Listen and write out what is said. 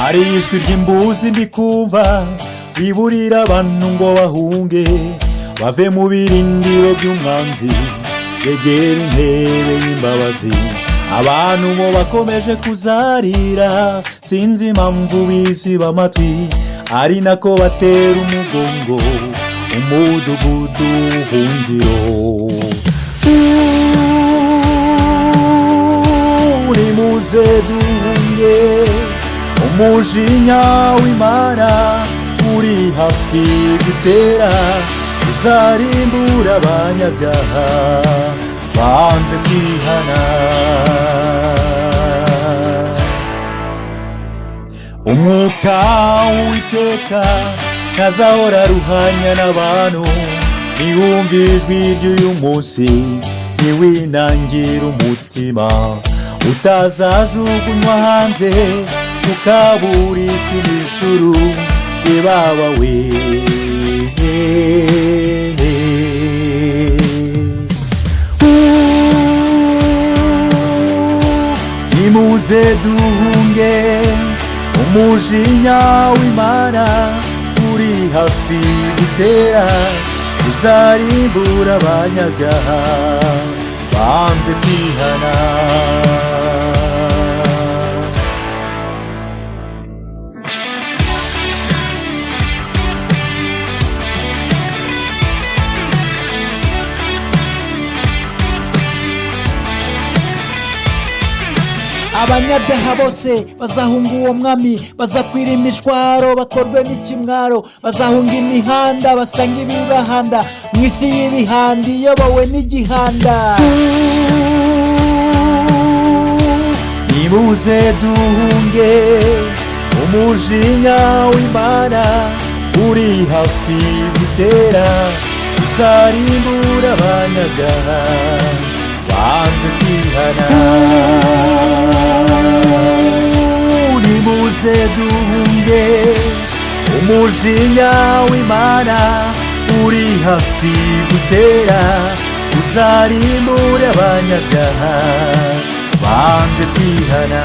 hari ijwi ry'imbuzi ndikumva riburira abantu ngo bahunge bave mu birindiro by'umwanzi begera intebe y'imbabazi. Abantu bo bakomeje kuzarira sinzi impamvu biziba amatwi, ari nako batera umugongo umudugudu w'ubuhungiro. Nimuze duhunge, umujinya w'Imana uri hafi gutera, uzarimbura abanyabyaha banze kwihana. Umwuka w'Uwiteka ntazahora aruhanya n'abantu, niwumva ijwi ry'uyu munsi ntiwinangire umutima, utazajugunywa hanze ukabura isi n'ijuru ibaba we. Nimuze duhunge, umujinya w'Imana uri hafi gutera, uzarimbura abanyabyaha banze kwihana. Abanyabyaha bose bazahunga uwo mwami, bazakwira imishwaro bakorwe n'ikimwaro, bazahunga imihanda basanga ibibahanda, mu isi y'ibihanda iyobowe n'igihanda. Nimuze duhunge, umujinya w'Imana uri hafi gutera, uzarimbura abanyabyaha banze kwihana. Nimuze duhunge, umujinya w'Imana uri hafi gutera, uzarimbura abanyabyaha banze kwihana.